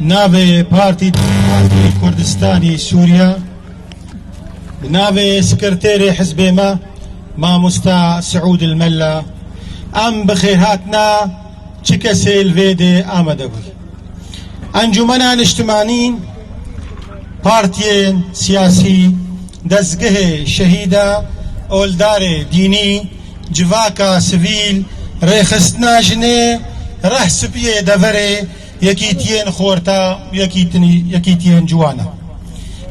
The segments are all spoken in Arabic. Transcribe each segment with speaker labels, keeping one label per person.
Speaker 1: ناوی پارتی کردستانی سوریا ناوی سکرتیر حزب ما مامۆستا سعود الملا ام بخیر هاتنا چه کسی الویده آمده بود انجمنان اجتماعی پارتی سیاسی دزگه شهیده اولدار دینی جواکا سویل ریخستنا جنه ره سپیه دوره یکیتین خورتا یکیتین جوانا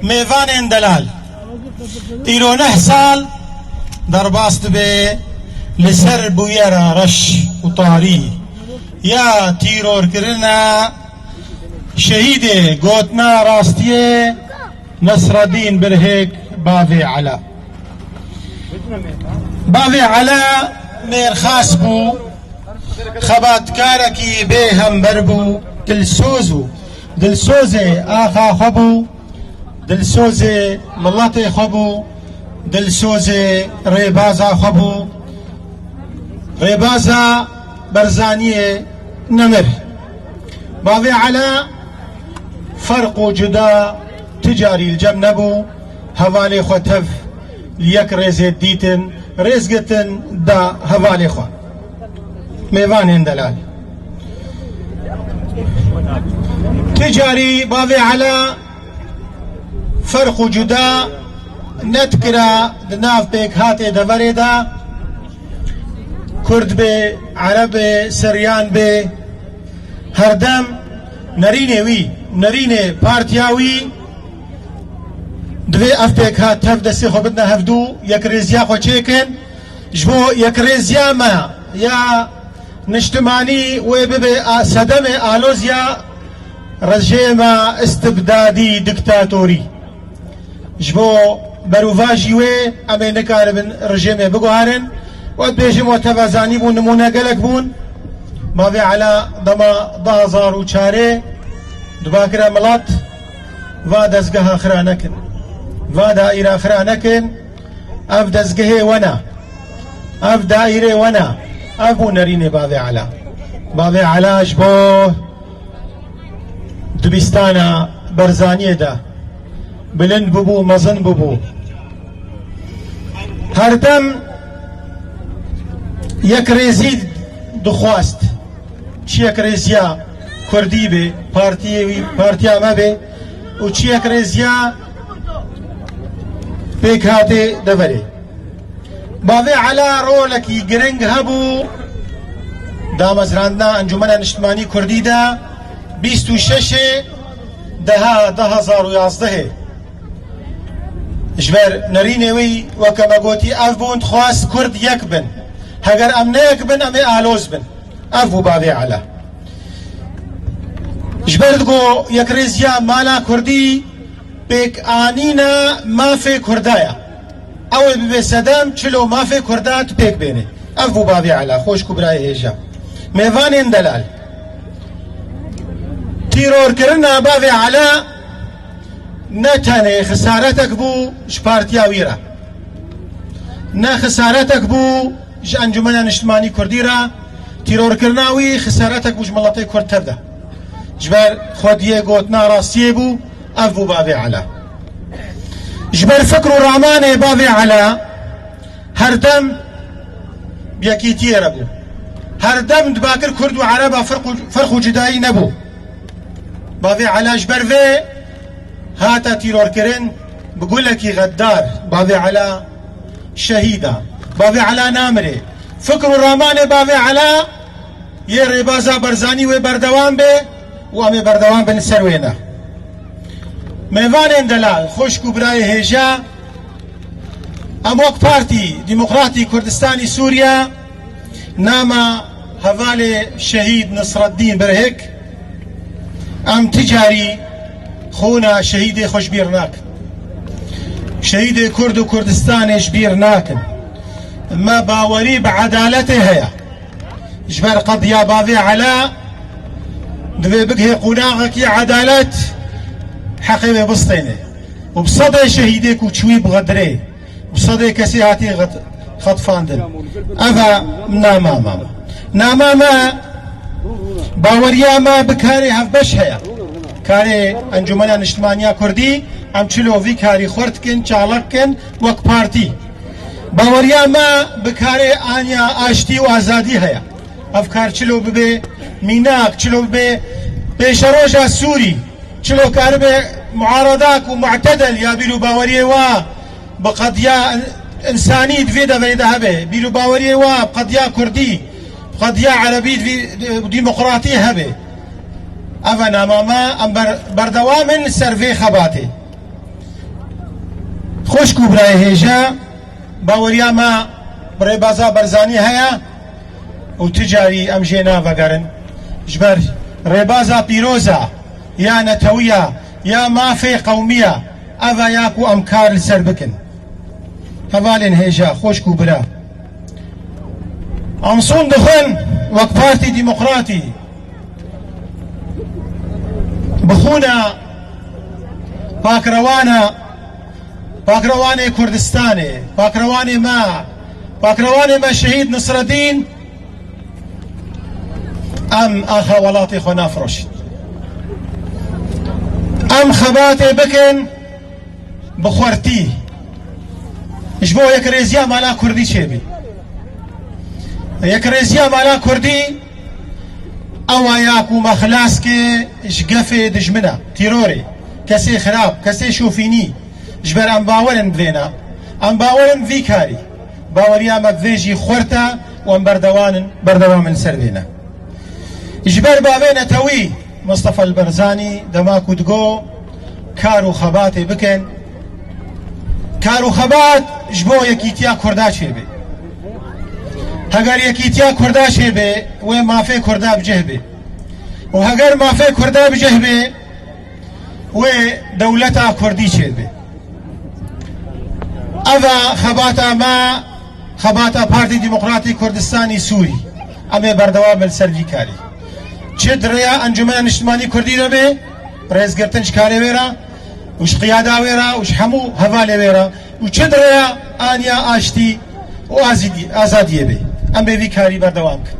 Speaker 1: میوان دلال ایرو 9 سال در باست به لسر بویرا رش و طاری یا تیرور کرنا شهید گوتنا راستیه نصر الدین برهک باوی علا باوی علا میر خاص بو خباتکارکی به هم بربو دلسوز آخا خبو دلسوز ملت خبو دلسوز ریبازا خبو ریبازا برزانی نمر باوی علا فرق و جدا تجاری الجم نبو هوالي خوتف ليك ريزيت ديتن ريزقتن دا هوالي خو ميوان دلال تجاري باوي على فرق جدا نتكرا دناف بيك هاتي دوري دا كرد بي عرب سريان بي هردم نريني وي نريني بارتياوي دوی افپیک ها تف دستی خو بدنا هفدو یک ریزیا خو چیکن جبو یک ریزیا ما یا نجتمانی و ببی صدم آلوزیا رژیم استبدادی دکتاتوری جبو بروواجی و امی نکاربن رژیم بگوهارن و بیجم و تفازانی بون نمونه گلک بون باوی علا دما 2004 دباکر ملات و دزگاه خرانکن و دائره خرانکن اف دزگه ونا اف دائره ونا ابو نرین باوی علا جبو دبستانا برزانیه دا بلند ببو مزن ببو هردم یک ریزی دخواست چی یک ریزیا کردی به پارتیا ما به و چی یک ریزیا بيك هاتي دفري باوي على رولكي جرنج هبو دا مزراندنا انجمن اجتماعی کردی دا 26 دها 2011 جبر نرينوي وكما قوتي افبون خواست كرد يكبن هجر ام نيكبن ام آلوز بن افو باوي على جبر دقو يكريزيا مالا كردي بيك آنينا ما في كردايا اول ببي سدام چلو ما في كردات بيك بيني افو باوي على خوش كبراي هيجا ميوان دلال تيرور كرنا باوي على نتاني خسارتك بو شبارتيا ويرا نا خسارتك بو انجمن اجتماعی کردی را تیرور کرناوی خسارتك بو جملتي کرد تبدا جبر خودیه گوتنا راستیه بو افو باوي على جبر فكر رحمانه باوي على هردم بيكيتي ربو هردم دباكر كرد وعرب فرق جدائي نبو باوي على جبر في هاتا تيرور كرن بقول لك غدار باوي على شهيدة باوي على نامري فكر الرحمن باوي على يري بازا برزاني وبردوان به وامي بردوان بن سروينا ميوان دلال خوش كبراي هيجا اموك بارتي ديمقراطي كردستاني سوريا ناما هوالي شهيد نصر الدين برهك ام تجاري خونا شهيد خوش بيرناك شهيد كرد وكردستان شبيرناك ما باوري بعدالته هيا جبر قضية باوي على دوي بقهي قناغك يا عدالت حقيبه بسطينه وبصدى شهيدك وتشوي بغدري بصدى كسي هاتي خطفاندن افا ناماما باوريا ما بكاري هف بش هيا کارێ ئەنجومەنە نیشتمانیا کوردی ئەم چلۆڤی کاری خوردکن چاڵەکن وەک پارتی باوەریامە بکارێ ئانیا ئاشتی و ئازادی هەیە ئەف کار چلۆ ببێ میناک چلۆ ببێ پێشە ڕۆژە سووری چلۆ کار بێ معارەداک و معتەدەل یا بیر و باوەریێ وا بە قەدیا ئینسانی دوێ دەبێت هەبێ بیر و باوەریێ وا قەدیا کوردی قەدیا عەرەبی دیموقراتی هەبێ ئەڤە نامامە ئەم بەردەوامن سەرڤێ خەباتێ خۆشک و برای هێژە باوەریامە ڕێبازا بەرزانی هەیە و تجاری ئەم ژێ ناڤەگەرن ژبەر ڕێبازا پیرۆزە یا نەتەویە یا مافێ قەومیە ئەڤە یاکو ئەم کار لەسەر بکن هەڤالێن هێژە خۆشک و برا ئەمسوون دخۆن وەک پارتی دیموقراتی بخونە پاکروانێ کوردستانێ پاکروانێ مە شەهید نسرەدین ئەم ئاخا وڵاتی خۆ نافرۆشت ئەم خەباتێ بکەن بخوارتی ژ بۆ یەک ڕێزیا مالا کوردی چێبی یەک ڕێزیا مالا کوردی ئەوە یاک و مەخلاسکێ ژگەفێ دژمنە تیرۆرێ کەسێ خراپ کەسێ شوفینی ژبەر ئەم باوەرن بێنە ئەم باوەرن ڤی کاری باوەریامە بێژی خوارتە و ئەم بەردەوامن سەر بێنە ژبەر باوێنەتەوی مستەفە البەرزانی دەماک و دگۆ کار و خەباتێ بکەن کار و خەبات ژ بۆ یەکیتیا کووردا چێبێ هەگەر یەکیتیا کووردا چێبێ وێ مافێ کووردا بجێ بێ و هەگەر مافێ کووردا بجێ بێ وێ دەولەتا کوردی چێبێ ئەڤە خەباتە پارتی دیموقراتی کوردستانی سووری ئەمێ بەردەوام سەرڤی کاری چه درەیە ئەنجومەنە نیشتمانی کوردی دەبێ ڕێزگرتن کارێ وێرە وش قیادا وێرە وش هەموو هەڤا لێ وێرە و چه درەیە ئانیا ئاشتی و ئازادیە بێ ئەم بێوی کاری بەردەوام کرد